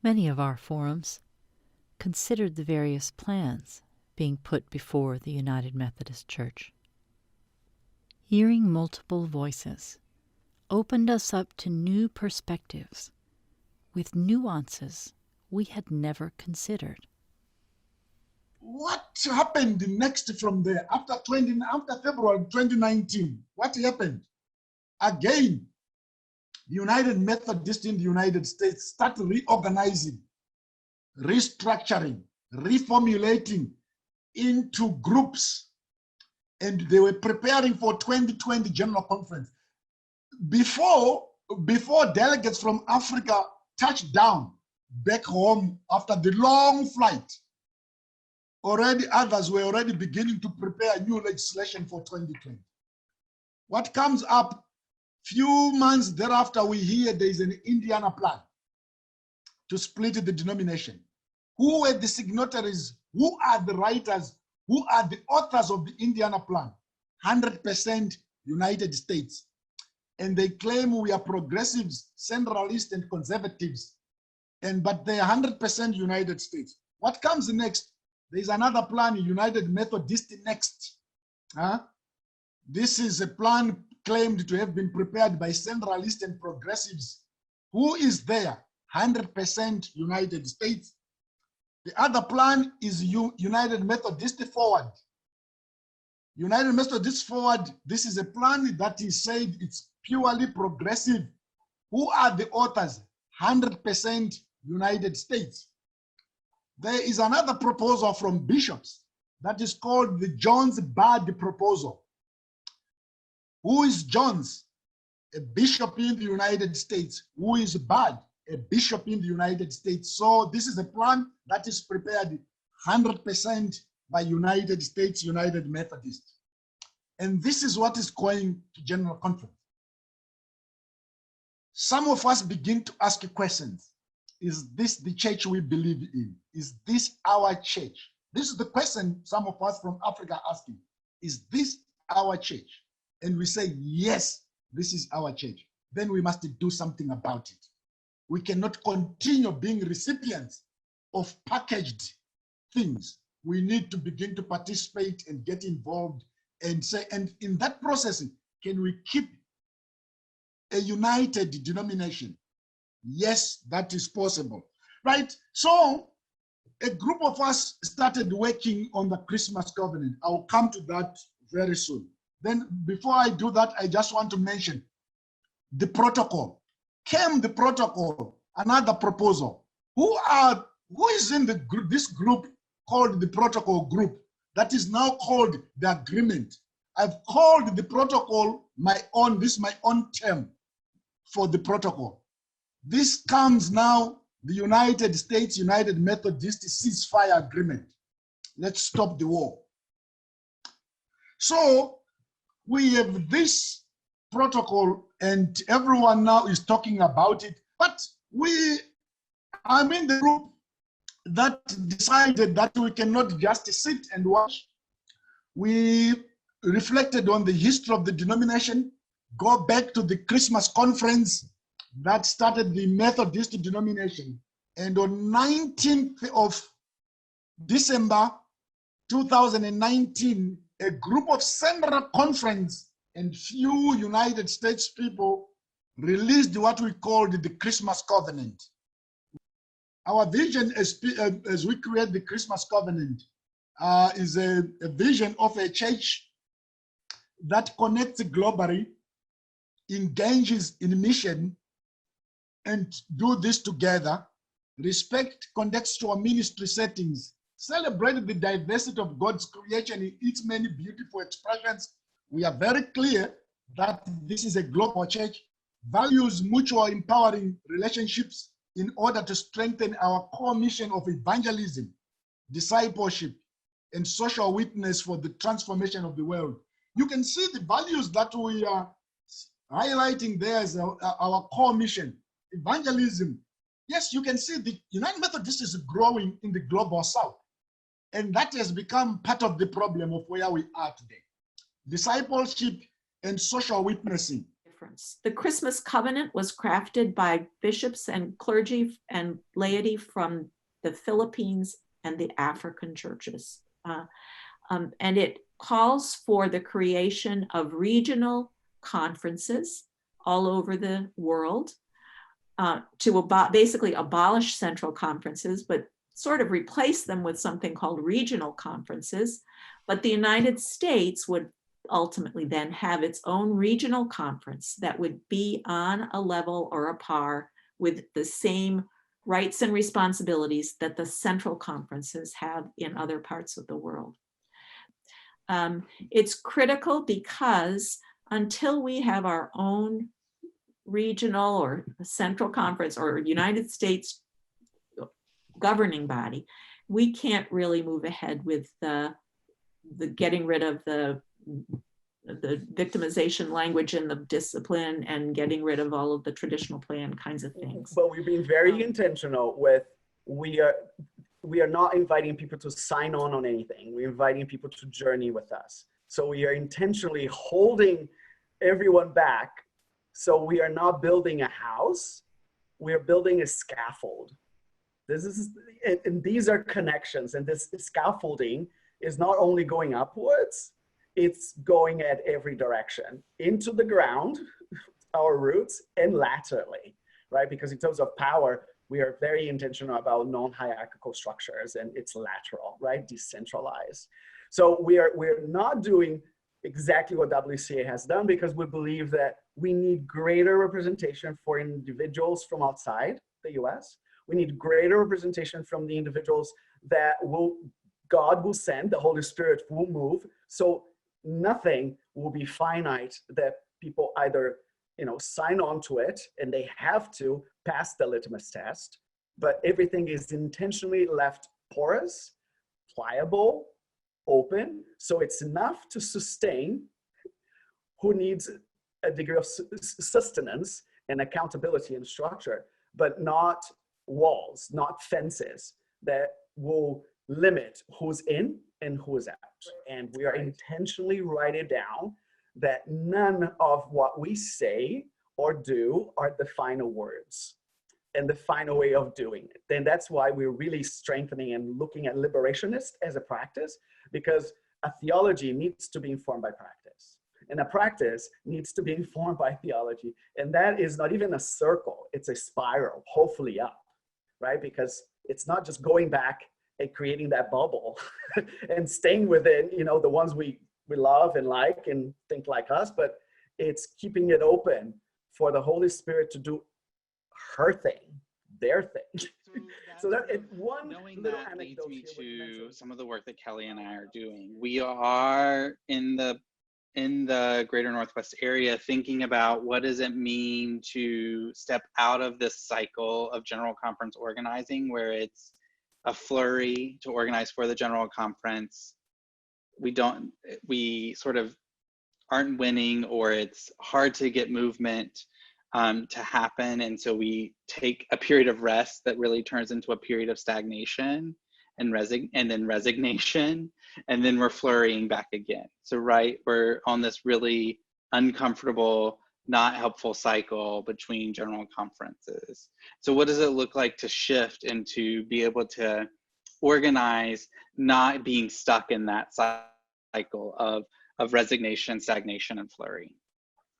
Many of our forums considered the various plans being put before the United Methodist Church. Hearing multiple voices opened us up to new perspectives with nuances we had never considered. What happened next from there after February 2019? What happened? Again, the United Methodists in the United States started reorganizing, restructuring, reformulating into groups, and they were preparing for 2020 General Conference. Before delegates from Africa touched down back home after the long flight, already others were already beginning to prepare new legislation for 2020. What comes up, few months thereafter, we hear there is an Indiana plan to split the denomination. Who were the signatories? Who are the writers? Who are the authors of the Indiana plan? 100% United States. And they claim we are progressives, centralists, and conservatives. But they are 100% United States. What comes next? There is another plan, United Methodist Next. This is a plan claimed to have been prepared by centralists and progressives. Who is there? 100% United States. The other plan is United Methodist Forward. United Methodist Forward, this is a plan that is said it's purely progressive. Who are the authors? 100% United States. There is another proposal from bishops that is called the Jones-Bard proposal. Who is Jones? A bishop in the United States. Who is Bard? A bishop in the United States. So this is a plan that is prepared 100% by United States, United Methodist. And this is what is going to General Conference. Some of us begin to ask questions. Is this the church we believe in? Is this our church? This is the question some of us from Africa are asking. Is this our church? And we say, yes, this is our church. Then we must do something about it. We cannot continue being recipients of packaged things. We need to begin to participate and get involved and say, and in that process, can we keep a united denomination? Yes, that is possible, right? So a group of us started working on the Christmas covenant. I'll come to that very soon. Then before I do that, I just want to mention the protocol. Came the protocol, another proposal. Who is in the group, this group called the protocol group that is now called the agreement? I've called the protocol my own, this is my own term for the protocol. This comes now, the United States, United Methodist ceasefire agreement. Let's stop the war. So we have this protocol and everyone now is talking about it, but I'm in the group that decided that we cannot just sit and watch. We reflected on the history of the denomination, go back to the Christmas conference that started the Methodist denomination. And on 19th of December 2019, a group of Central Conference and few United States people released what we called the Christmas Covenant. Our vision as we create the Christmas Covenant is a vision of a church that connects globally, engages in mission, and do this together, respect contextual ministry settings, celebrate the diversity of God's creation in its many beautiful expressions. We are very clear that this is a global church, values mutual empowering relationships in order to strengthen our core mission of evangelism, discipleship, and social witness for the transformation of the world. You can see the values that we are highlighting there as our core mission. Evangelism. Yes, you can see the United Methodist is growing in the global south. And that has become part of the problem of where we are today. Discipleship and social witnessing. difference. The Christmas covenant was crafted by bishops and clergy and laity from the Philippines and the African churches. And it calls for the creation of regional conferences all over the world to basically abolish central conferences, but sort of replace them with something called regional conferences. But the United States would ultimately then have its own regional conference that would be on a level or a par with the same rights and responsibilities that the central conferences have in other parts of the world. It's critical because until we have our own regional or central conference or United States governing body, we can't really move ahead with the getting rid of the victimization language in the discipline and getting rid of all of the traditional plan kinds of things. But we've been very intentional with, we are not inviting people to sign on anything. We're inviting people to journey with us. So we are intentionally holding everyone back. So we are not building a house, we are building a scaffold. And these are connections, and this scaffolding is not only going upwards, it's going at every direction, into the ground, our roots, and laterally, right? Because in terms of power, we are very intentional about non-hierarchical structures, and it's lateral, right? Decentralized. So we're not doing exactly what WCA has done, because we believe that we need greater representation for individuals from outside the US. We need greater representation from the individuals that God will send, the Holy Spirit will move. So nothing will be finite that people either, sign on to it and they have to pass the litmus test, but everything is intentionally left porous, pliable, open, so it's enough to sustain who needs a degree of sustenance and accountability and structure, but not walls, not fences that will limit who's in and who's out. And we are intentionally writing down that none of what we say or do are the final words and the final way of doing it. Then that's why we're really strengthening and looking at liberationist as a practice, because a theology needs to be informed by practice, and a practice needs to be informed by theology. And that is not even a circle, it's a spiral, hopefully up, right? Because it's not just going back and creating that bubble and staying within, the ones we love and like and think like us, but it's keeping it open for the Holy Spirit to do her thing, their thing. So that one knowing that leads me to some of the work that Kelly and I are doing. We are in the greater Northwest area thinking about what does it mean to step out of this cycle of general conference organizing, where it's a flurry to organize for the general conference. We sort of aren't winning, or it's hard to get movement to happen. And so we take a period of rest that really turns into a period of stagnation and then resignation, and then we're flurrying back again. So we're on this really uncomfortable, not helpful cycle between general conferences. So what does it look like to shift and to be able to organize, not being stuck in that cycle of resignation, stagnation, and flurry?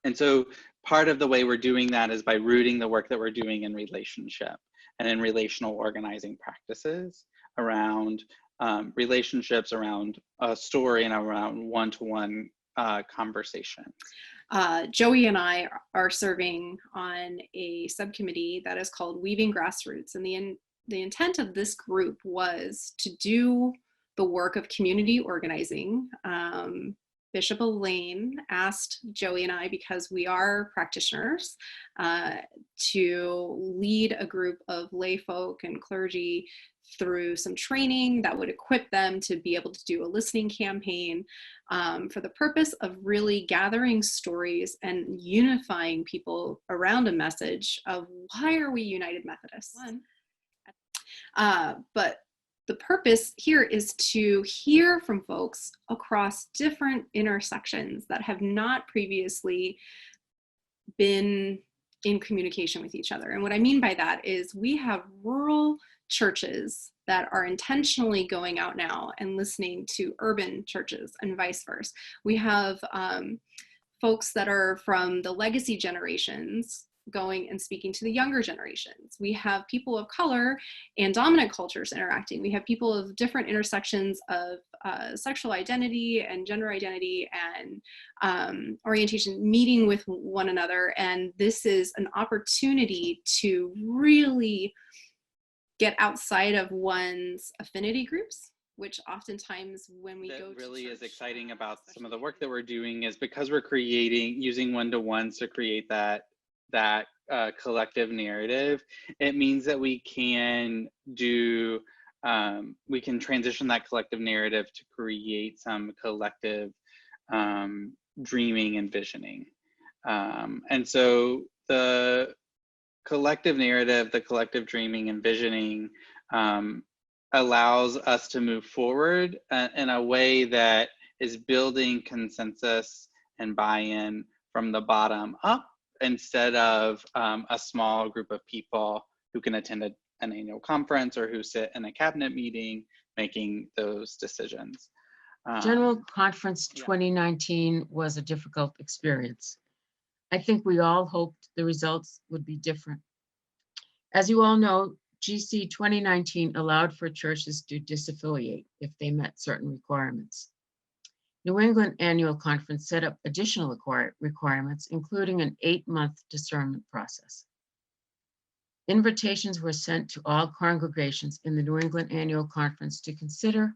And so part of the way we're doing that is by rooting the work that we're doing in relationship and in relational organizing practices around relationships, around a story, and around one-to-one conversations. Joey and I are serving on a subcommittee that is called Weaving Grassroots. And the intent of this group was to do the work of community organizing. Bishop Elaine asked Joey and I, because we are practitioners, to lead a group of lay folk and clergy through some training that would equip them to be able to do a listening campaign for the purpose of really gathering stories and unifying people around a message of why are we United Methodists? But the purpose here is to hear from folks across different intersections that have not previously been in communication with each other. And what I mean by that is we have rural churches that are intentionally going out now and listening to urban churches and vice versa. We have folks that are from the legacy generations going and speaking to the younger generations. We have people of color and dominant cultures interacting. We have people of different intersections of sexual identity and gender identity and orientation meeting with one another. And this is an opportunity to really get outside of one's affinity groups, which oftentimes when we go to really church, is exciting about some of the work that we're doing is because we're using one-to-ones to create that collective narrative. It means that we can transition that collective narrative to create some collective dreaming and visioning. And so the collective narrative, the collective dreaming and visioning allows us to move forward in a way that is building consensus and buy-in from the bottom up, instead of a small group of people who can attend an annual conference or who sit in a cabinet meeting making those decisions. General Conference 2019 was a difficult experience. I think we all hoped the results would be different. As you all know, GC 2019 allowed for churches to disaffiliate if they met certain requirements. New England Annual Conference set up additional requirements, including an 8-month discernment process. Invitations were sent to all congregations in the New England Annual Conference to consider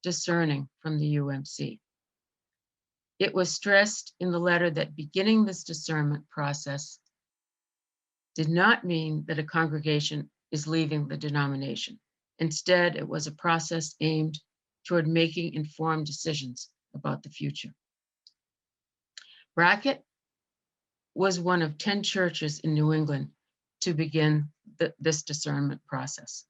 discerning from the UMC. It was stressed in the letter that beginning this discernment process did not mean that a congregation is leaving the denomination. Instead, it was a process aimed toward making informed decisions about the future. Brackett was one of 10 churches in New England to begin this discernment process.